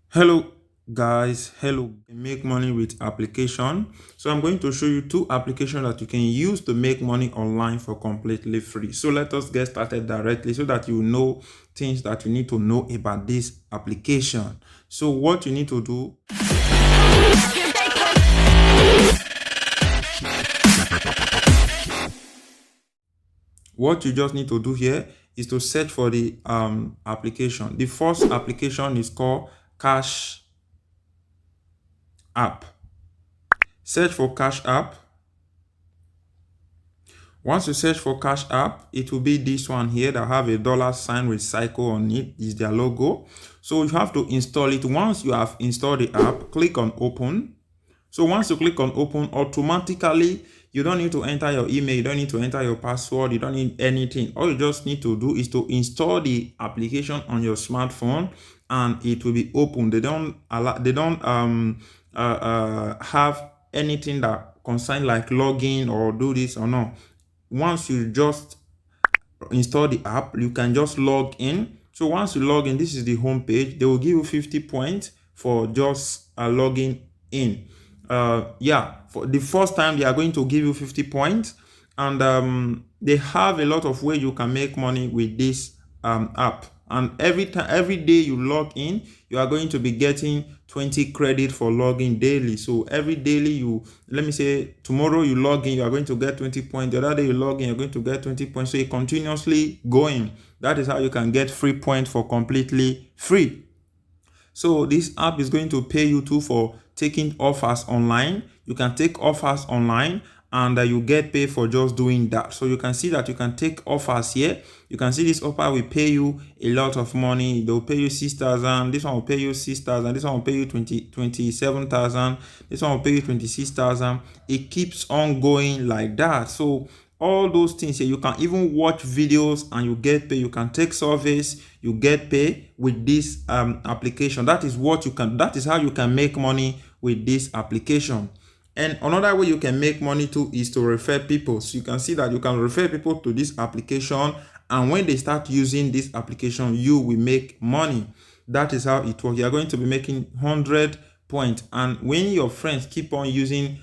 Hello guys, hello. Make money with application. So I'm going to show you two applications that you can use to make money online for completely free. So let us get started directly so that you know things that you need to know about this application. So what you need to do, what you just need to do here is to search for the application. The first application is called Cash App. Search for Cash App. Once you search for Cash App, it will be this one here that have a dollar sign recycle on it. Is their logo. So you have to install it. Once you have installed the app, click on open. So once you click on open, automatically you don't need to enter your email, you don't need to enter your password, you don't need anything. All you just need to do is to install the application on your smartphone and it will be open. They don't have anything that concern like login or do this or no. Once you just install the app, you can just log in. So once you log in, this is the home page. They will give you 50 points for just logging in. For the first time they are going to give you 50 points, and they have a lot of ways you can make money with this app. And every day you log in, you are going to be getting 20 credit for logging daily. So every daily let me say tomorrow you log in, you are going to get 20 points. The other day you log in, you're going to get 20 points. So you're continuously going. That is how you can get free points for completely free. So this app is going to pay you too for taking offers online. You can take offers online and you get paid for just doing that. So you can see that you can take offers here. You can see this offer will pay you a lot of money. They'll pay you 6,000. This one will pay you 6,000. This one will pay you 27,000. This one will pay you 26,000. It keeps on going like that. So all those things here, you can even watch videos and you get paid. You can take surveys, you get paid with this application. That is how you can make money with this application. And another way you can make money too is to refer people. So you can see that you can refer people to this application, and when they start using this application, you will make money. That is how it works. You are going to be making 100 points, and when your friends keep on using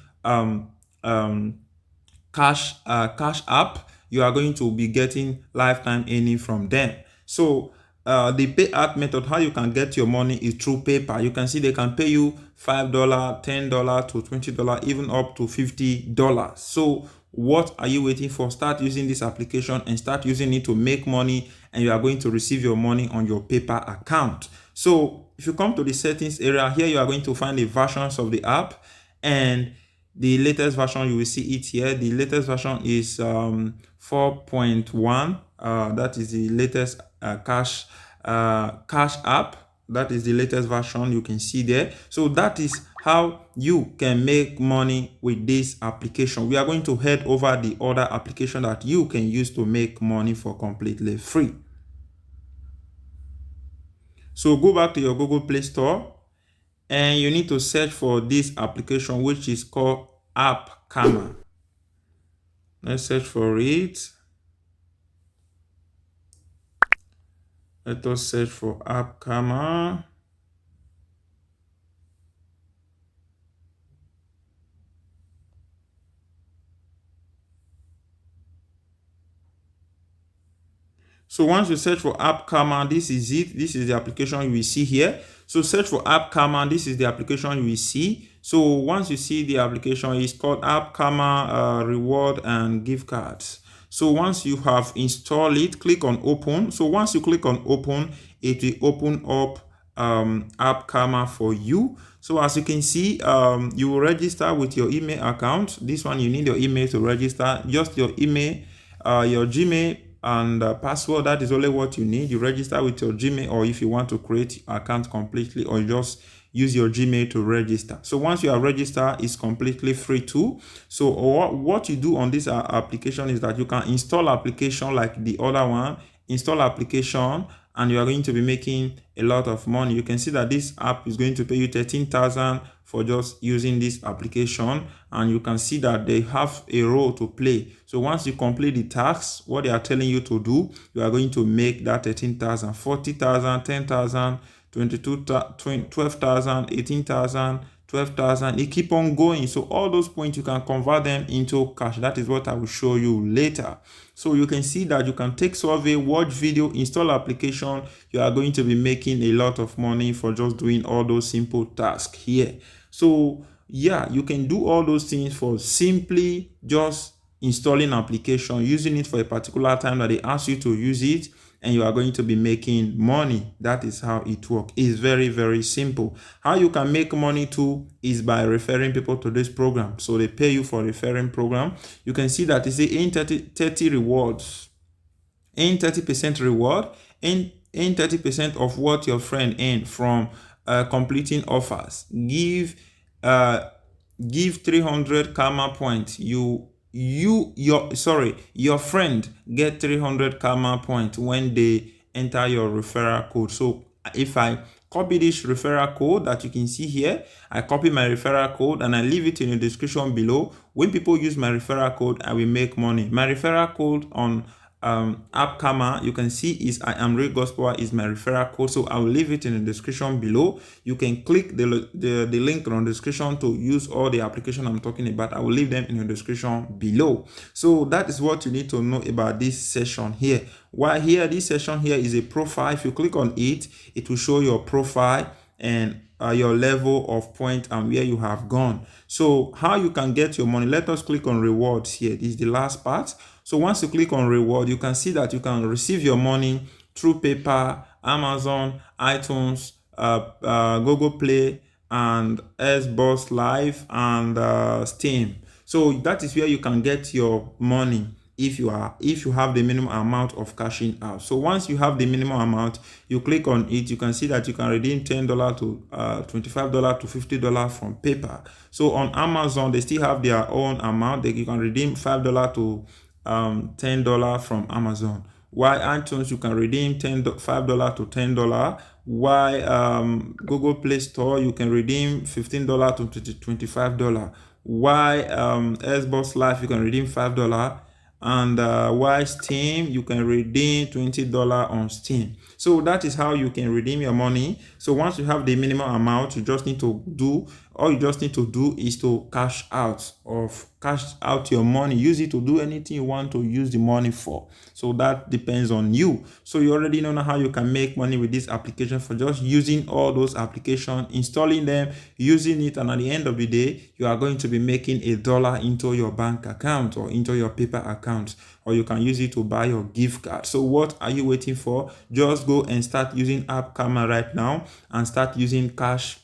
Cash App, you are going to be getting lifetime earning from them. So the payout method, how you can get your money is through PayPal. You can see they can pay you $5, $10 to $20, even up to $50. So what are you waiting for? Start using this application and start using it to make money, and you are going to receive your money on your PayPal account. So if you come to the settings area here, you are going to find the versions of the app, and the latest version, you will see it here. The latest version is 4.1. That is the latest Cash App. That is the latest version you can see there. So that is how you can make money with this application. We are going to head over the other application that you can use to make money for completely free. So go back to your Google Play Store and you need to search for this application, which is called appkarma. Let's search for it. Let us search for appkarma. So once you search for appkarma, this is it. This is the application you will see here. So search for appkarma. This is the application you will see. So once you see the application, it's called appkarma Reward and Gift Cards. So once you have installed it, click on open. So once you click on open, it will open up appkarma for you. So as you can see, you will register with your email account. This one, you need your email to register. Just your email, your Gmail and password. That is only what you need. You register with your Gmail, or if you want to create your account completely, or you just use your Gmail to register. So once you are registered, it's completely free too. So what you do on this application is that you can install application like the other one, install application, and you are going to be making a lot of money. You can see that this app is going to pay you 13,000 for just using this application, and you can see that they have a role to play. So once you complete the tasks, what they are telling you to do, you are going to make that 13,000, 40,000, 10,000, 12,000, 18,000, 12,000. It keep on going. So all those points, you can convert them into cash. That is what I will show you later. So you can see that you can take survey, watch video, install application. You are going to be making a lot of money for just doing all those simple tasks here. So yeah, you can do all those things for simply just installing application, using it for a particular time that they ask you to use it, and you are going to be making money. That is how it works. It's very, very simple. How you can make money too is by referring people to this program. So they pay you for referring program. You can see that it's the 30 rewards. Earn 30% reward, earn 30% of what your friend earned from completing offers. Give 300 karma points. Your friend get 300 karma points when they enter your referral code. So if I copy this referral code that you can see here, I copy my referral code and I leave it in the description below. When people use my referral code, I will make money. My referral code on appkarma, you can see is iamregodspower is my referral code. So I will leave it in the description below. You can click the link on the description to use all the application I'm talking about. I will leave them in the description below. So that is what you need to know about this session here. While here, this session here is a profile. If you click on it, it will show your profile and your level of point and where you have gone. So how you can get your money, let us click on rewards here. This is the last part. So once you click on reward, you can see that you can receive your money through PayPal, Amazon, iTunes, Google Play, and Xbox Live, and Steam. So that is where you can get your money if you have the minimum amount of cashing out. So once you have the minimum amount, you click on it, you can see that you can redeem $10 to $25 to $50 from PayPal. So on Amazon, they still have their own amount that you can redeem $5 to $10 from Amazon. While iTunes, you can redeem $5 to $10. While Google Play Store, you can redeem $15 to $25. While Xbox Live, you can redeem $5. And while Steam, you can redeem $20 on Steam. So that is how you can redeem your money. So once you have the minimum amount, you just need to do is to cash out your money. Use it to do anything you want to use the money for. So that depends on you. So you already know how you can make money with this application for just using all those applications, installing them, using it, and at the end of the day, you are going to be making $1 into your bank account or into your PayPal account, or you can use it to buy your gift card. So what are you waiting for? Just go and start using appkarma right now and start using Cashapp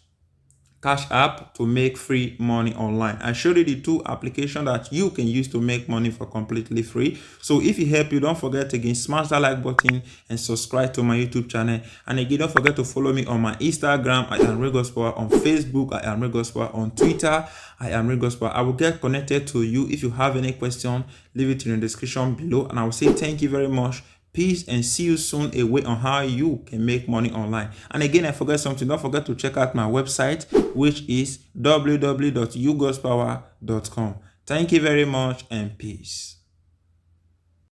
to make free money online. I showed you the two applications that you can use to make money for completely free. So if it helped you, don't forget again, smash that like button and subscribe to my YouTube channel. And again, don't forget to follow me on my Instagram, iamregodspower, on Facebook, iamregodspower, on Twitter, iamregodspower. I will get connected to you. If you have any question, leave it in the description below. And I will say thank you very much. Peace, and see you soon a way on how you can make money online. And again, I forgot something. Don't forget to check out my website, which is www.yougodspower.com. Thank you very much and peace.